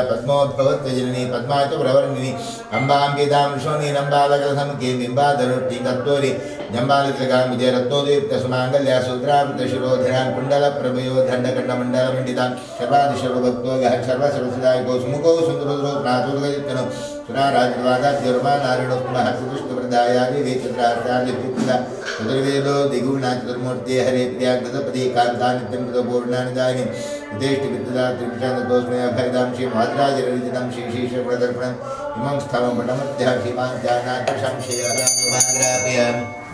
पद्मोद्भवत्वजननी पद्मायत प्रवर्णिनी अंबांबिदां विश्वनी नंबालकलसमुखे बिंबाधरुट्टी तत्त्वरी जंबालितगां विजयरत्नोदीप्तसुमांगल्या सूत्रावृतशिरोधरां कुण्डलप्रभयो दण्डकण्डमण्डलमण्डितां सर्वादिशर्वभक्तोगः सर्वसर्वसिदायको सुमुखो सुन्दरो नाथोदगजित्तनो सुराराजवादाद्यर्वानारिणोत्तमः सुदुष्टप्रदायादि वेचत्रार्चादिभ्युक्ता चतुर्वेदो द्विगुणाचतुर्मूर्ते हरे प्रियाकृतपदे कान्तानित्यं कृतपूर्णानिदायिनी यथेष्टिविद्युदा त्रिविशान्तदोष्मय अभयदां श्रीमहाराजरविदितं श्रीशेषप्रदर्पणम् इमं स्थलं पटमध्यः श्रीमान्त्यानाथशंशयः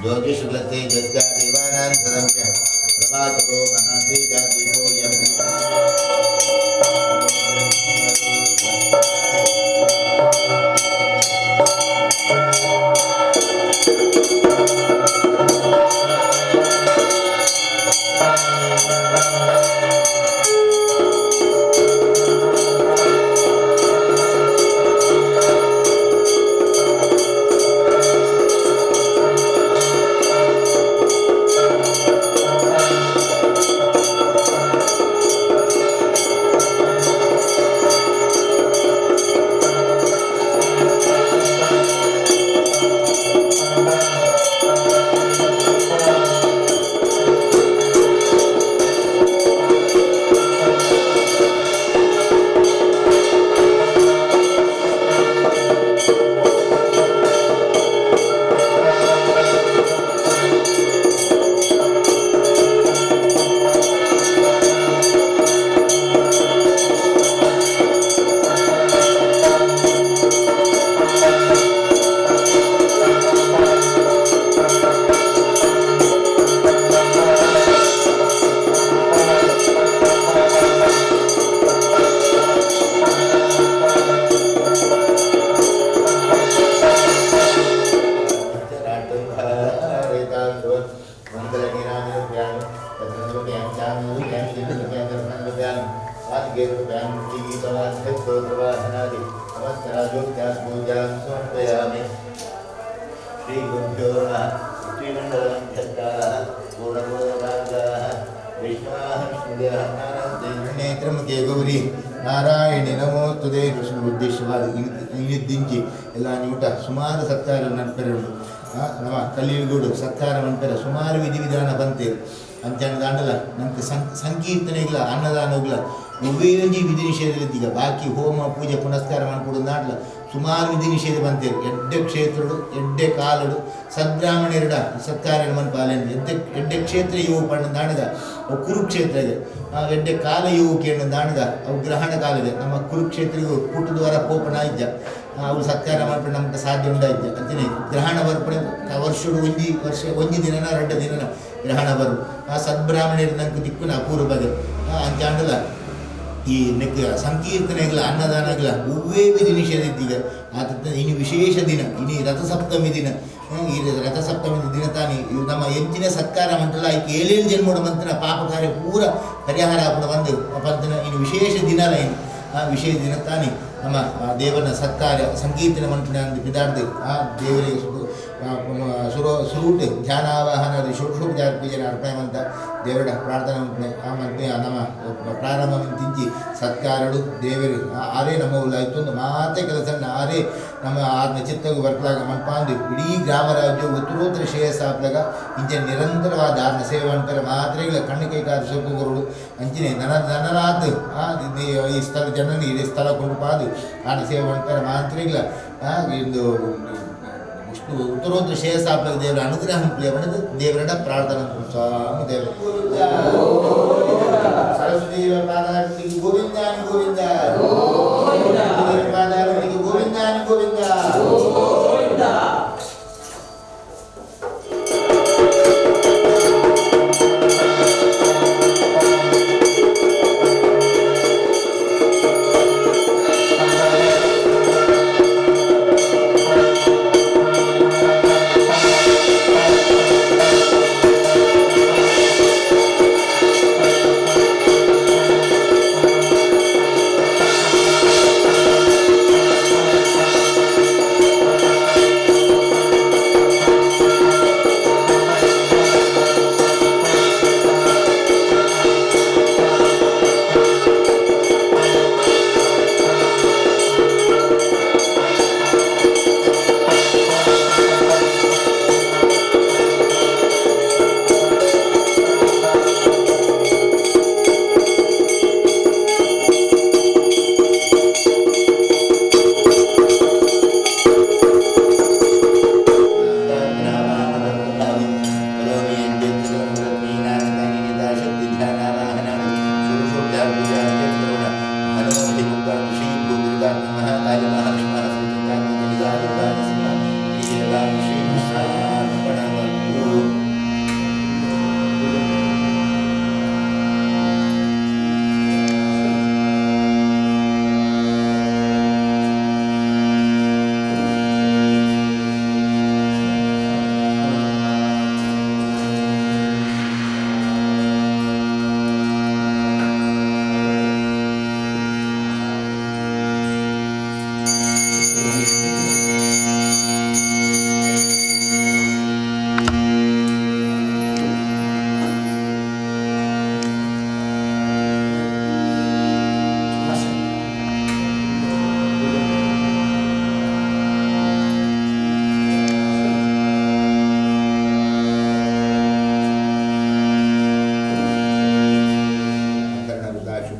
ज्योतिषुलते जद्गादेवानां सदं प्रभाकरो महातेजादीपो नारायणी नमोस्तुते कृष्ण बुद्धिश्वादी इनिद्दिंची ಎಲ್ಲ ಊಟ ಸುಮಾರು ಸತ್ಕಾರ ನೆನಪೆರೆ ಉಂಟು ನಮ್ಮ ಕಲ್ಲಿಗೂಡು ಸತ್ಕಾರ ನೆನಪೆರೆ ಸುಮಾರು ವಿಧಿವಿಧಾನ ಬಂತೇವೆ ಅಂಚನೆ ದಾಂಡಲ ನಮಗೆ ಸಂಕೀರ್ತನೆಗಳ ಅನ್ನದಾನಗಳ ಒವ್ವೇಂಜಿ ವಿಧಿ ನಿಷೇಧಗಳಿದ್ದೀಗ ಬಾಕಿ ಹೋಮ ಪೂಜೆ ಪುನಸ್ಕಾರ ಮಾಡ್ಕೊಡು ನಾಡ್ಲ ಸುಮಾರು ವಿಧಿ ನಿಷೇಧ ಬಂತೇವೆ ಎಡ್ಡೆ ಕ್ಷೇತ್ರಡು ಎಡ್ಡೆ ಕಾಲಡು ಸದ್ಬ್ರಾಹ್ಮಣೆರಡ ಸತ್ಕಾರ ಮನ್ಪಾಲನೆ ಎಡ್ಡೆ ಕ್ಷೇತ್ರ ಇವು ಪಣ್ಣ ದಾಣದ ಅವು ಕುರುಕ್ಷೇತ್ರಗೆ ಎಡ್ಡೆ ಕಾಲ ಇವು ಕೇಳ ದಾಣದ ಅವು ಗ್ರಹಣ ಕಾಲದೆ ನಮ್ಮ ಕುರುಕ್ಷೇತ್ರಿಗೂ ಪುಟ್ಟದ್ವಾರ ಪೋಪಣ ಇದ್ದ ಅವು ಸತ್ಕಾರ ಮಾಡ್ಕೊಂಡು ನಮ್ಗೆ ಸಾಧ್ಯ ಉಂಟಾಯ್ತು ಅಂತೀನಿ ಗ್ರಹಣ ಬರ್ಪಣೆ ವರ್ಷಡು ಒಂಜಿ ದಿನನ 2 ದಿನನ ಗ್ರಹಣ ಬರು ಆ ಸದ್ಬ್ರಾಹ್ಮಣರು ನಂಗೆ ದಿಕ್ಕುನ ಅಪೂರ್ವ ಬಗೆ ಅಂಚಾಂಡಲ ಈ ನೆಕ್ಕ ಸಂಕೀರ್ತನೆಗಳ ಅನ್ನದಾನಗಳ ಒವ್ವೇ ವಿಧಿ ನಿಷೇಧ ಇದ್ದೀಗ ಇನ್ನು ವಿಶೇಷ ದಿನ ಇನ್ನು ರಥಸಪ್ತಮಿ ದಿನ ಈ ರಥಸಪ್ತಮಿ ದಿನ ತಾನೇ ನಮ್ಮ ಎಂಚಿನ ಸತ್ಕಾರ ಮಂಟಲ ಆಯ್ಕೆ 7 ಜನ್ಮೋಡ ಮಂತ್ರ ಪಾಪ ಕಾರ್ಯ ಪೂರ ಪರಿಹಾರ ಆಪಣ ಬಂದು ಪಂತನ ಇನ್ನು ವಿಶೇಷ ದಿನಲ ಏನು ಆ ವಿಶೇಷ ದಿನ ತಾನೇ ನಮ್ಮ ದೇವರನ್ನ ಸತ್ಕಾರ ಸಂಕೀರ್ತನೆ ಮಂಟನೆ ಅಂದು ಬಿದಾಡ್ದು ಆ ದೇವರಿಗೆ ಸುರೂಟ್ ಧ್ಯಾನಾವಾಹನ ಷೋಡಶೋಪಚಾರ ಪೂಜೆನ ಅರ್ಪಣೆ ಮಂತ ದೇವರ ಪ್ರಾರ್ಥನೆ ಮಂಟನೆ ಆ ಮಂಟನೆ ನಮ್ಮ ಪ್ರಾರಂಭ ತಿಂಚಿ ಸತ್ಕಾರಡು ದೇವರು ಆರೇ ನಮ್ಮ ಉಲ್ಲಾಯ್ತು ಮಾತೆ ಕೆಲಸನ ಆರೇ ನಮ್ಮ ಆರ್ನ ಚಿತ್ತಗೂ ಬರ್ಕಲಾಗ ಮನ್ಪಾಂದು ಇಡೀ ಗ್ರಾಮ ರಾಜ್ಯ ಉತ್ತರೋತ್ತರ ಶ್ರೇಯಸ್ ಆಪ್ಲಾಗ ಇಂಚೆ ನಿರಂತರವಾದ ಆರ್ನ ಸೇವೆ ಅಂತಾರೆ ಮಾತ್ರೆಗಳ ಕಣ್ಣು ಕೈ ಕಾದು ಸೋಪುಗಳು ಅಂಚಿನ ನನರಾತ್ ಈ ಸ್ಥಳ ಜನನಿ ಇಡೀ ಸ್ಥಳ ಕೊಂಡು ಪಾದು ಆರ್ನ ಸೇವೆ ಅಂತಾರೆ ಮಾತ್ರೆಗಳ ಇದು ಇಷ್ಟು ಉತ್ತರೋತ್ತರ ಶ್ರೇಯಸ್ ಆಪ್ಲಾಗ ದೇವರ ಅನುಗ್ರಹ ಪಡೆದು ದೇವರಡ ಪ್ರಾರ್ಥನೆ ಸ್ವಾಮಿ ದೇವರು ಸರಸ್ವತಿ ಪಾದಾರತಿಗೆ ಗೋವಿಂದಾನಿ ಗೋವಿಂದ ಪಾದಾರತಿಗೆ ಗೋವಿಂದಾನಿ ಗೋವಿಂದ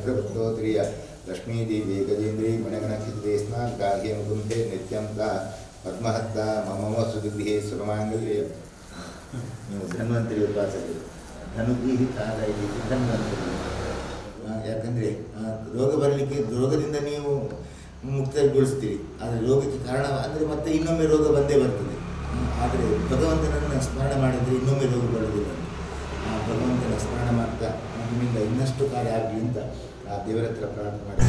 ವಜ್ರಪುತ್ರೋತ್ರಿಯ ಲಕ್ಷ್ಮೀದೇವಿ ಗಜೇಂದ್ರಿ ಮಣಗಣಕ್ಷಿತ್ರೇ ಸ್ನಾನ್ ಗಾರ್ಗೆ ಮುಕುಂತೆ ನಿತ್ಯಂ ತಾ ಪದ್ಮಹತ್ತ ಮಮ ಸುಗೃಹೇ ಸರ್ವಾಂಗಲ್ಯ. ನೀವು ಧನ್ವಂತರಿ ಉಪಾಸಕರು, ಧನುಗೀಹಿ ತಾರಾಯಿ ಧನ್ವಂತರಿ. ಯಾಕಂದರೆ ರೋಗ ಬರಲಿಕ್ಕೆ ರೋಗದಿಂದ ನೀವು ಮುಕ್ತಗೊಳಿಸ್ತೀರಿ, ಆದರೆ ರೋಗಕ್ಕೆ ಕಾರಣ ಅಂದರೆ ಮತ್ತೆ ಇನ್ನೊಮ್ಮೆ ರೋಗ ಬಂದೇ ಬರ್ತದೆ. ಆದರೆ ಭಗವಂತನನ್ನು ಸ್ಮರಣೆ ಮಾಡಿದರೆ ಇನ್ನೊಮ್ಮೆ ರೋಗ ಬರುವುದಿಲ್ಲ. ಆ ಭಗವಂತನ ಸ್ಮರಣೆ ಮಾಡ್ತಾ ನಿಮ್ಮಿಂದ ಇನ್ನಷ್ಟು ಕಾರ್ಯ ಆಗಲಿ ಅಂತ ಆ ದೇವರ ಹತ್ರ ಪ್ರಾರ್ಥನೆ ಮಾಡಿ.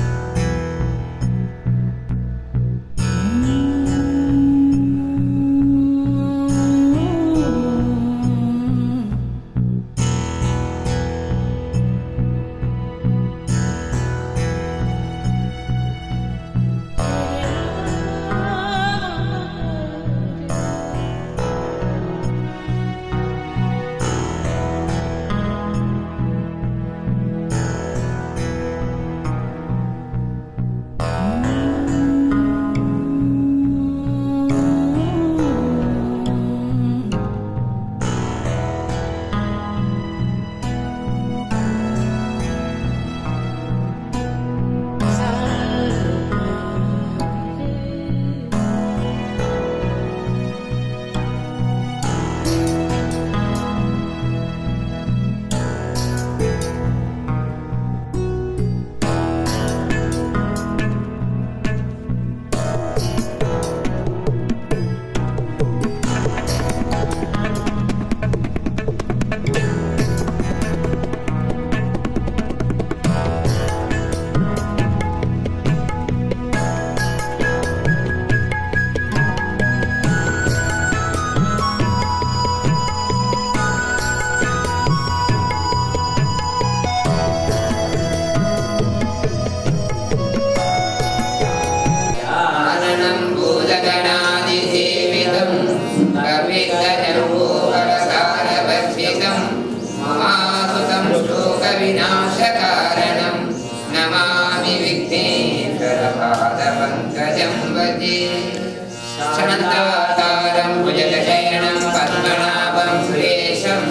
शान्ताकारं भुजगशयनं पद्मनाभं सुरेशं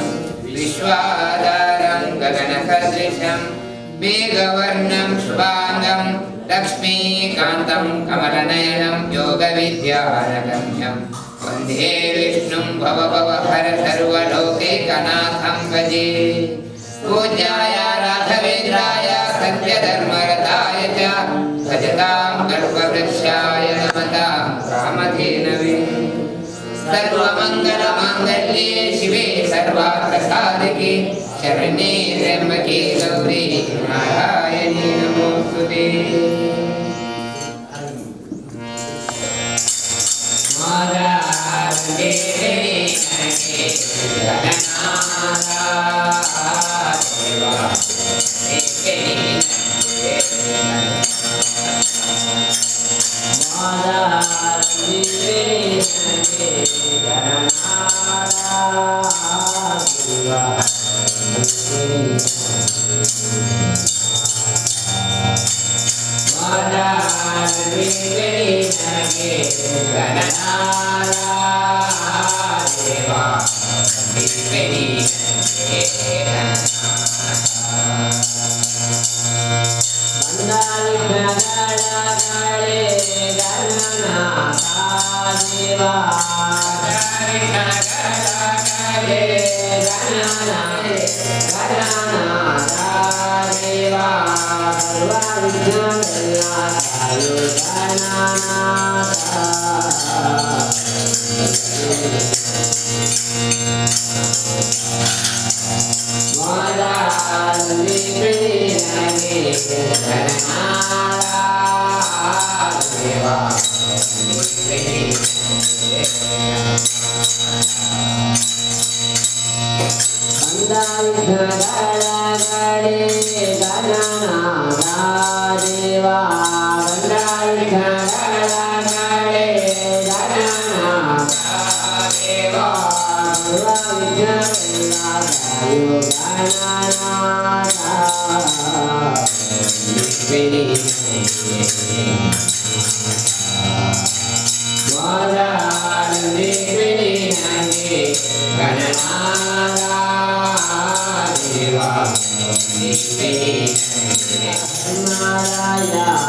विश्वाधारं गगनसदृशं मेघवर्णं शुभांगं लक्ष्मीकान्तं कमलनयनं योगविद्यानगम्यं वन्दे विष्णुं भवभवहर सर्वलोकैकनाथं भजे। पूज्याय राघवेन्द्राय सत्यधर्मरताय च भजतां कल्पवृक्षाय नमतां कामधेनवे। सर्वमङ्गलमाङ्गल्ये शिवे सर्वार्थसाधिके शरण्ये त्र्यम्बके गौरी नारायणी नमोस्तुते। Thank you.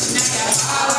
Naya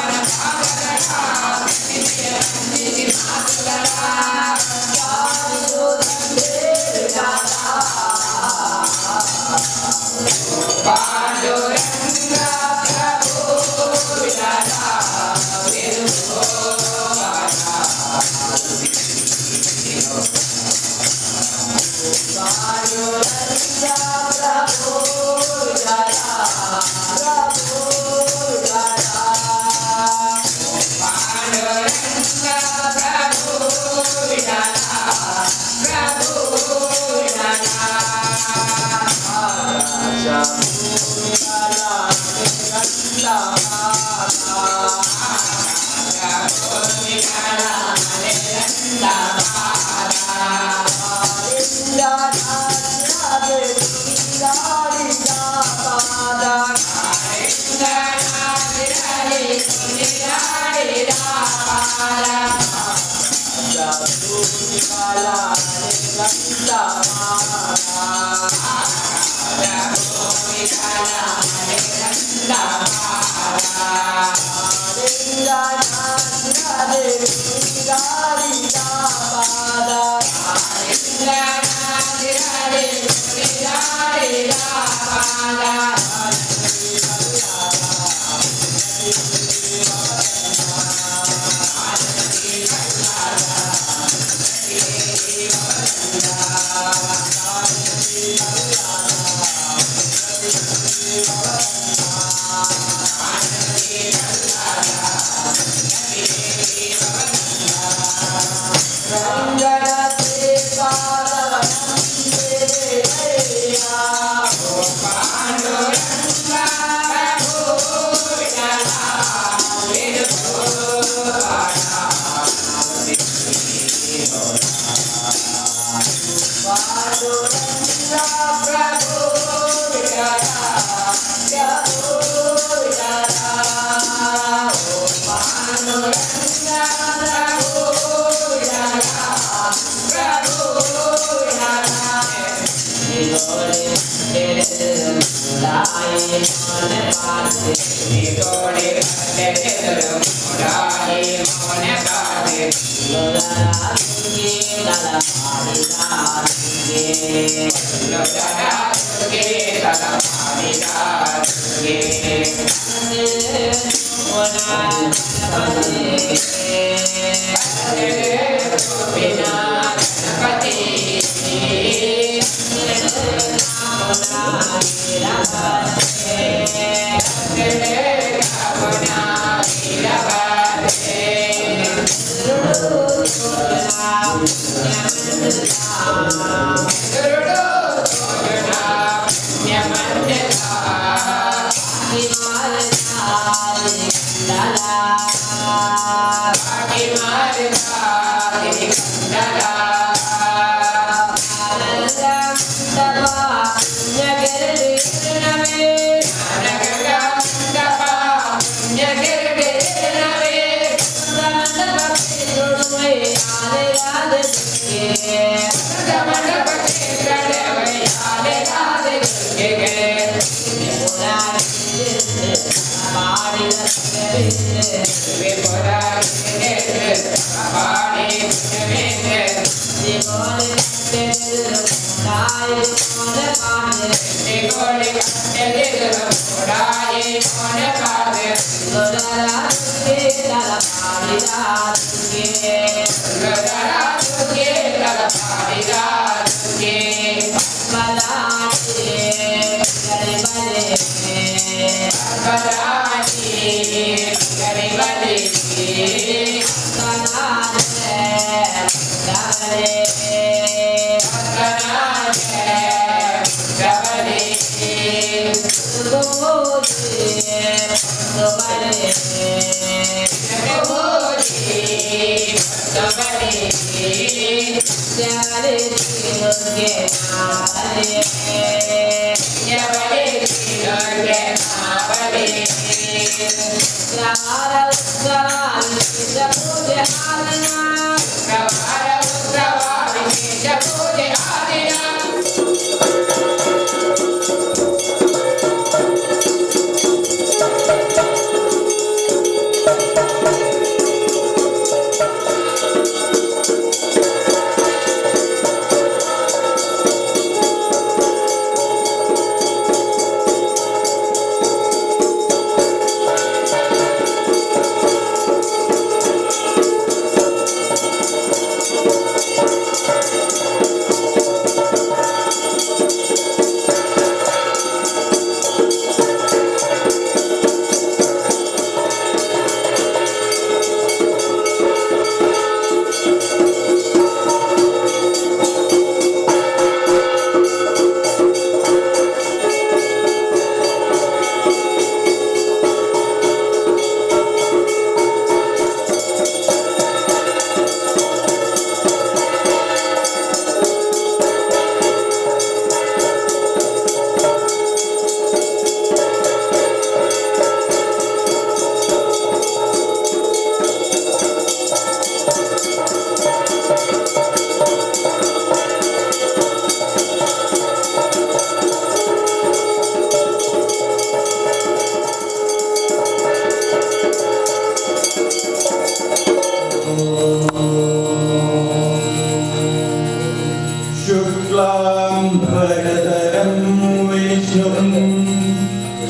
शूलाम्बरधरं विष्णुं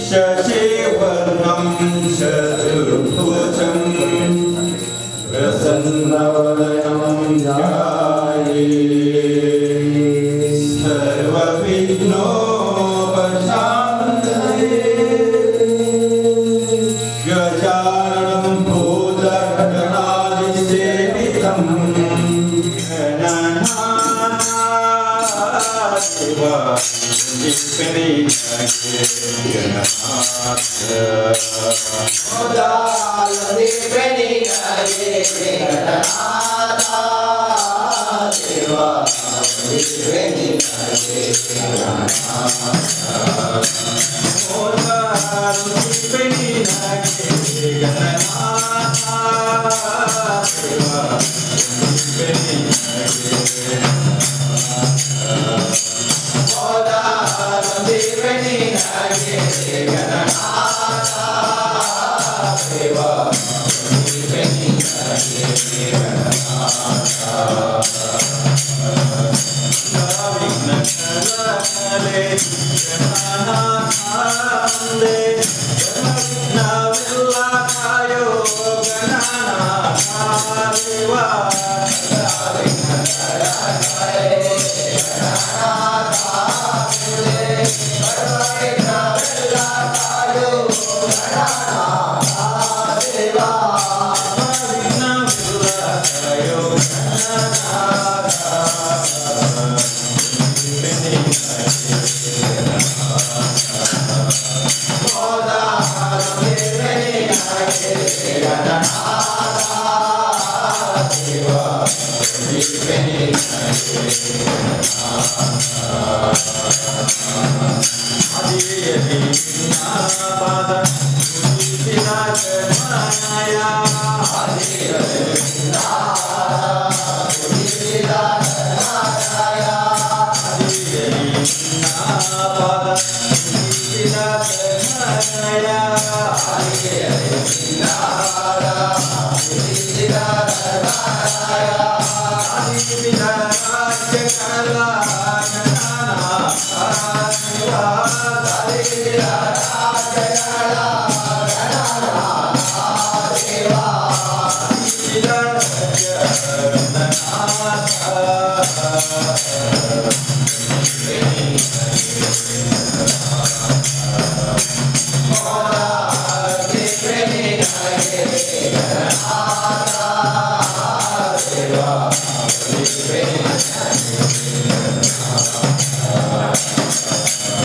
शशिवर्णं चतुर्भुजं प्रसन्नवदनं ध्यायेत् सर्वविघ्नोपशान्तये गजाननं भूतगणादिसेवितं